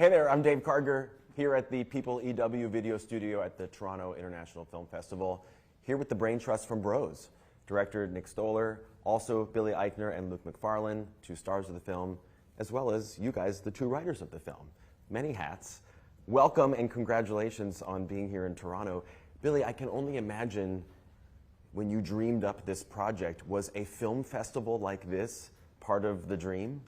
Hey there, I'm Dave Karger here at the People EW Video Studio at the Toronto International Film Festival, here with the brain trust from Bros. Director Nick Stoller, also Billy Eichner and Luke McFarlane, two stars of the film, as well as you guys, the two writers of the film. Many hats. Welcome and congratulations on being here in Toronto. Billy, I can only imagine when you dreamed up this project, was a film festival like this part of the dream?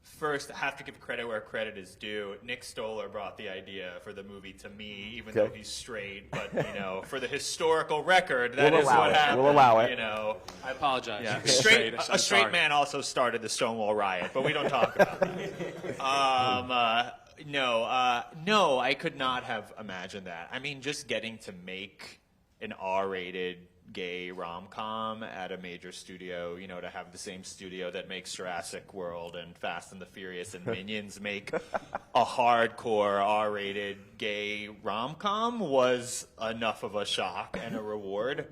First, I have to give credit where credit is due. Nick Stoller brought the idea for the movie to me, even though he's straight. But, you know, for the historical record, that is what happened. We'll allow it. You know, I apologize. Yeah. A straight man also started the Stonewall Riot, but we don't talk about that. No, I could not have imagined that. I mean, just getting to make an R-rated gay rom-com at a major studio, you know, to have the same studio that makes Jurassic World and Fast and the Furious and Minions make a hardcore R-rated gay rom-com was enough of a shock and a reward.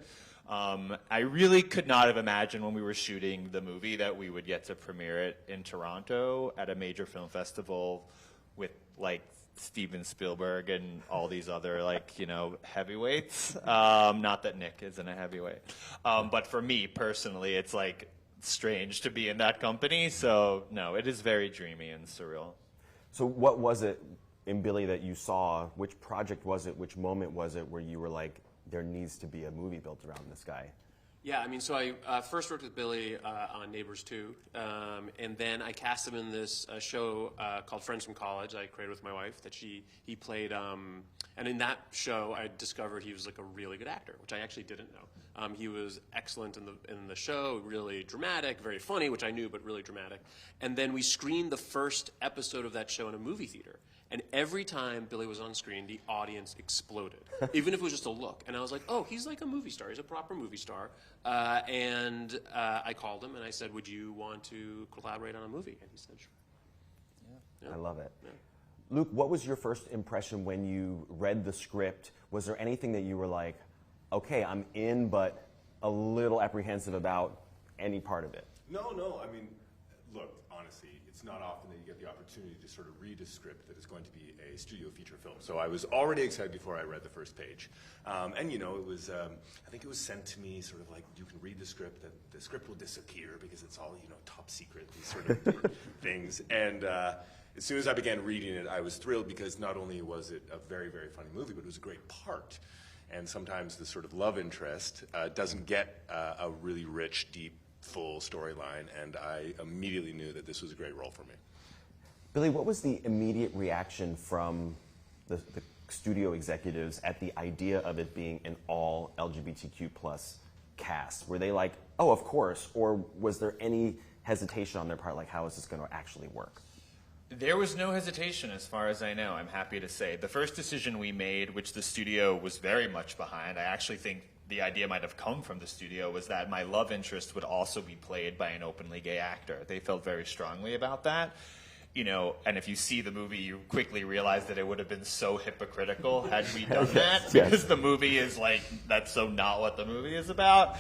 I really could not have imagined when we were shooting the movie that we would get to premiere it in Toronto at a major film festival with, like, Steven Spielberg and all these other, like, you know, heavyweights. Not that Nick isn't a heavyweight. But for me personally, it's like strange to be in that company. So no, it is very dreamy and surreal. So what was it in Billy that you saw? Which project was it? Which moment was it where you were like, there needs to be a movie built around this guy? Yeah, I mean, so I first worked with Billy on Neighbors 2, and then I cast him in this show called Friends from College I created with my wife that he played, and in that show I discovered he was like a really good actor, which I actually didn't know. He was excellent in the show, really dramatic, very funny, which I knew, but really dramatic. And then we screened the first episode of that show in a movie theater. And every time Billy was on screen, the audience exploded, even if it was just a look. And I was like, oh, he's like a movie star. He's a proper movie star. And I called him and I said, would you want to collaborate on a movie? And he said, sure. Yeah. I love it. Yeah. Luke, what was your first impression when you read the script? Was there anything that you were like, okay, I'm in, but a little apprehensive about any part of it? No. I mean, look, honestly, it's not often that you get the opportunity to sort of read a script that is going to be a studio feature film. So I was already excited before I read the first page. And, you know, it was, I think it was sent to me sort of like, you can read the script, and the script will disappear because it's all, you know, top secret, these sort of things. And as soon as I began reading it, I was thrilled because not only was it a very, very funny movie, but it was a great part. And sometimes the sort of love interest doesn't get a really rich, deep, full storyline, and I immediately knew that this was a great role for me. Billy, what was the immediate reaction from the studio executives at the idea of it being an all LGBTQ plus cast? Were they like, oh, of course, or was there any hesitation on their part, like how is this going to actually work? There was no hesitation as far as I know, I'm happy to say. The first decision we made, which the studio was very much behind, I actually think the idea might have come from the studio, was that my love interest would also be played by an openly gay actor. They felt very strongly about that. You know, and if you see the movie, you quickly realize that it would have been so hypocritical had we done that, because the movie is like, that's so not what the movie is about.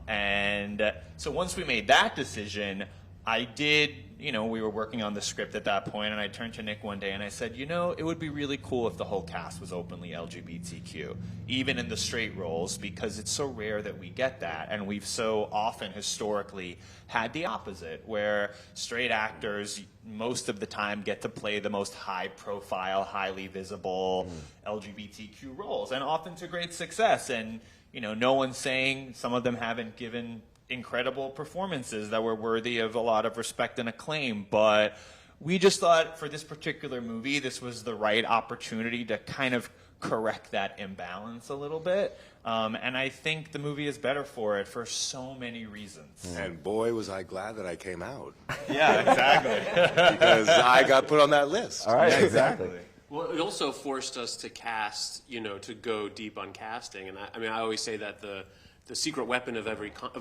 And so once we made that decision, I did, you know, we were working on the script at that point, and I turned to Nick one day and I said, you know, it would be really cool if the whole cast was openly LGBTQ, even in the straight roles, because it's so rare that we get that. And we've so often historically had the opposite, where straight actors most of the time get to play the most high-profile, highly visible LGBTQ roles, and often to great success. And, you know, no one's saying some of them haven't given incredible performances that were worthy of a lot of respect and acclaim, but we just thought for this particular movie, this was the right opportunity to kind of correct that imbalance a little bit. And I think the movie is better for it for so many reasons. And boy, was I glad that I came out. Yeah, exactly. Because I got put on that list. All right, exactly. Well, it also forced us to cast, you know, to go deep on casting. And I mean, I always say that the secret weapon of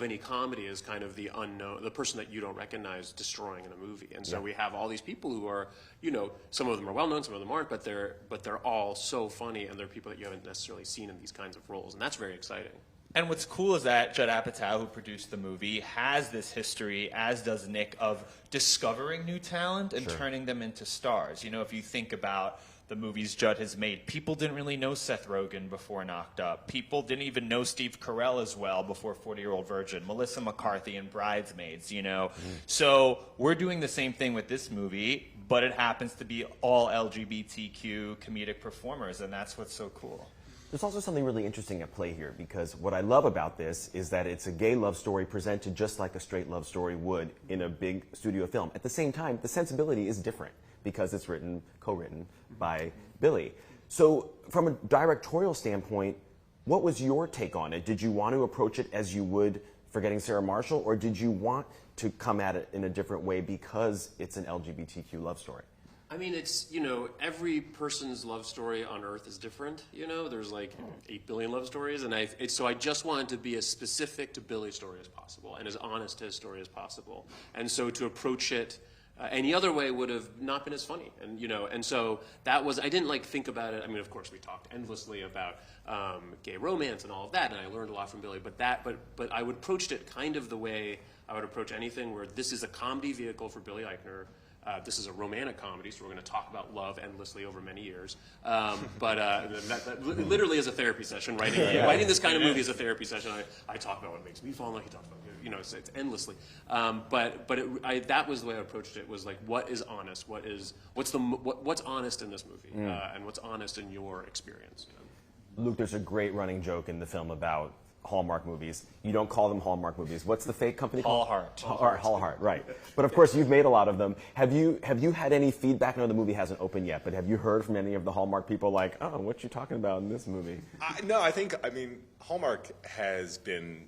any comedy is kind of the unknown, the person that you don't recognize destroying in a movie. And so we have all these people who are, you know, some of them are well known, some of them aren't, but they're all so funny, and they're people that you haven't necessarily seen in these kinds of roles, and that's very exciting. And what's cool is that Judd Apatow, who produced the movie, has this history, as does Nick, of discovering new talent and turning them into stars. You know, if you think about the movies Judd has made, people didn't really know Seth Rogen before Knocked Up. People didn't even know Steve Carell as well before 40-Year-Old Virgin. Melissa McCarthy and Bridesmaids, you know. So we're doing the same thing with this movie, but it happens to be all LGBTQ comedic performers, and that's what's so cool. There's also something really interesting at play here, because what I love about this is that it's a gay love story presented just like a straight love story would in a big studio film. At the same time, the sensibility is different because it's co-written by Billy. So from a directorial standpoint, what was your take on it? Did you want to approach it as you would Forgetting Sarah Marshall, or did you want to come at it in a different way because it's an LGBTQ love story? I mean, it's, you know, every person's love story on Earth is different, you know? There's like 8 billion love stories, and so I just wanted to be as specific to Billy's story as possible and as honest to his story as possible. And so to approach it any other way would have not been as funny, and you know, and so that was, I didn't like think about it. I mean, of course, we talked endlessly about gay romance and all of that, and I learned a lot from Billy. But I would approached it kind of the way I would approach anything, where this is a comedy vehicle for Billy Eichner. This is a romantic comedy, so we're going to talk about love endlessly over many years. But that literally is a therapy session. Writing this kind of movie is a therapy session. I talk about what makes me fall in love. He talks about, you know, it's endlessly. That was the way I approached it. Was like, what is honest? What's honest in this movie, and what's honest in your experience? You know? Luke, there's a great running joke in the film about Hallmark movies. You don't call them Hallmark movies. What's the fake company called? Hallheart, right. But of course, you've made a lot of them. Have you had any feedback? I know the movie hasn't opened yet, but have you heard from any of the Hallmark people like, oh, what you talking about in this movie? No, I mean, Hallmark has been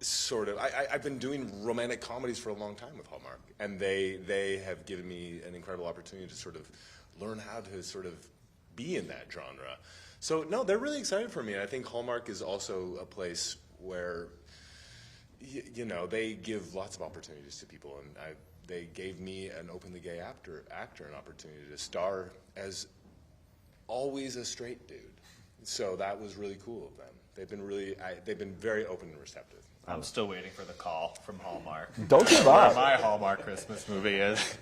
sort of, I've been doing romantic comedies for a long time with Hallmark, and they have given me an incredible opportunity to sort of learn how to sort of be in that genre. So, no, they're really excited for me. And I think Hallmark is also a place where, you know, they give lots of opportunities to people. And they gave me, an openly gay actor an opportunity to star as always a straight dude. So that was really cool of them. They've been very open and receptive. I'm still waiting for the call from Hallmark. Don't give up. My Hallmark Christmas movie is.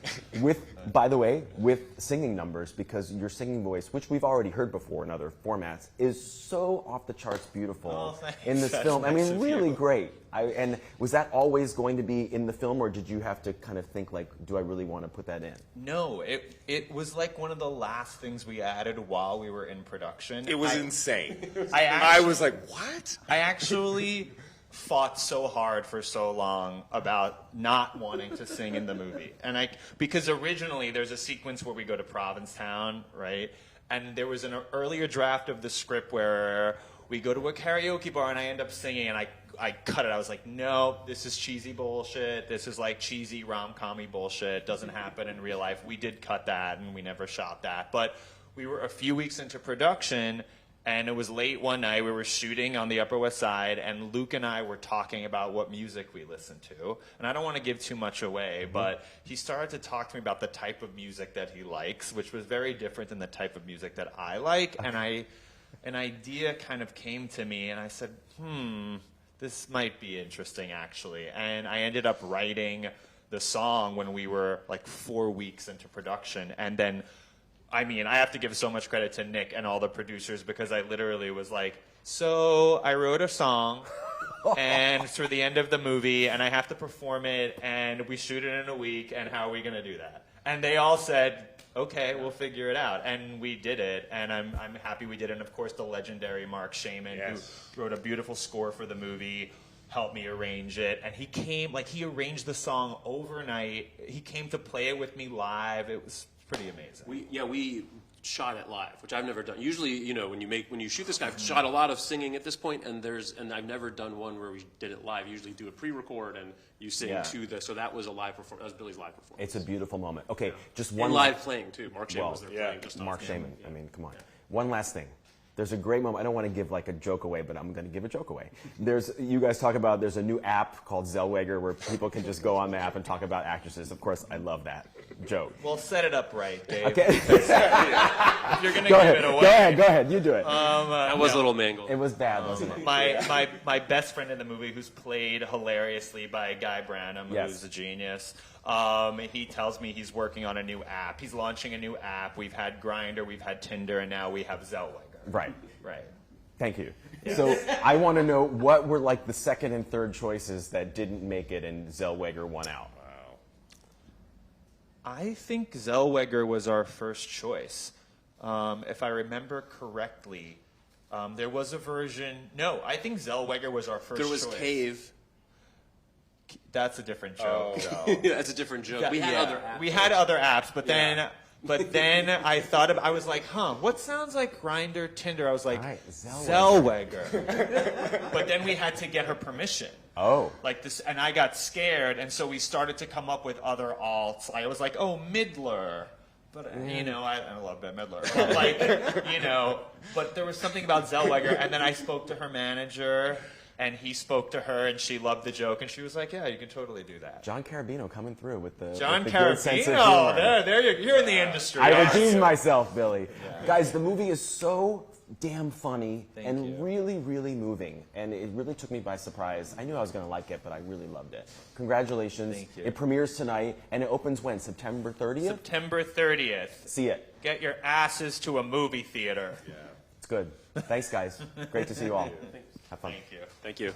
By the way, with singing numbers, because your singing voice, which we've already heard before in other formats, is so off the charts beautiful in this film. I mean, really great. And was that always going to be in the film, or did you have to kind of think like, do I really want to put that in? No, it was like one of the last things we added while we were in production. It was insane. I was like, what? I actually fought so hard for so long about not wanting to sing in the movie. And because originally there's a sequence where we go to Provincetown, right? And there was an earlier draft of the script where we go to a karaoke bar and I end up singing, and I cut it. I was like, no, this is cheesy bullshit. This is like cheesy rom-com-y bullshit. Doesn't happen in real life. We did cut that and we never shot that. But we were a few weeks into production, and it was late one night. We were shooting on the Upper West Side, and Luke and I were talking about what music we listened to. And I don't want to give too much away, but he started to talk to me about the type of music that he likes, which was very different than the type of music that I like. And an idea kind of came to me, and I said, this might be interesting, actually. And I ended up writing the song when we were like 4 weeks into production. And then, I mean, I have to give so much credit to Nick and all the producers, because I literally was like, so I wrote a song, and it's for the end of the movie, and I have to perform it, and we shoot it in a week, and how are we going to do that? And they all said, okay, we'll figure it out. And we did it, and I'm happy we did it. And of course, the legendary Mark Shaman, who wrote a beautiful score for the movie, helped me arrange it. And he came, like, he arranged the song overnight. He came to play it with me live. It was pretty amazing. We shot it live, which I've never done. Usually, you know, when you shoot this guy, I've shot a lot of singing at this point, and I've never done one where we did it live. You usually do a pre-record and you sing to the. So that was a live performance. That was Billy's live performance. It's a beautiful moment. Okay, just one and live playing too. Mark Shaman was there playing. Just Mark Shaman. I mean, come on. One last thing. There's a great moment. I don't want to give like a joke away, but I'm going to give a joke away. You guys talk about there's a new app called Zellweger where people can just go on the app and talk about actresses. Of course, I love that joke. Well, set it up right, Dave. Okay. If you're going to give it away. Go ahead. You do it. That was a little mangled. It was bad, wasn't it? My best friend in the movie, who's played hilariously by Guy Branum, who's a genius, he tells me he's working on a new app. He's launching a new app. We've had Grindr, we've had Tinder, and now we have Zellweger. Right. Right. Thank you. So I want to know what were like the second and third choices that didn't make it and Zellweger won out. I think Zellweger was our first choice. If I remember correctly, there was a version. No, I think Zellweger was our first choice. There was Cave. That's a different joke. That's a different joke. We had other apps. We had other apps, but then I thought I was like, what sounds like Grindr, Tinder? I was like, right, Zellweger. But then we had to get her permission. Oh. Like this, and I got scared, and so we started to come up with other alts. I was like, Midler. But, I love Bette Midler. But, but there was something about Zellweger, and then I spoke to her manager, and he spoke to her, and she loved the joke, and she was like, yeah, you can totally do that. John Carabino coming through with the good sense of Carabino, humor. there you're in the industry. I redeemed myself, Billy. Yeah. Guys, the movie is so damn funny and really, really moving, and it really took me by surprise. I knew I was going to like it, but I really loved it. Congratulations. Thank you. It premieres tonight, and it opens when? September 30th? September 30th. See it. Get your asses to a movie theater. Yeah. It's good. Thanks, guys. Great to see you all. Have fun. Thank you. Thank you.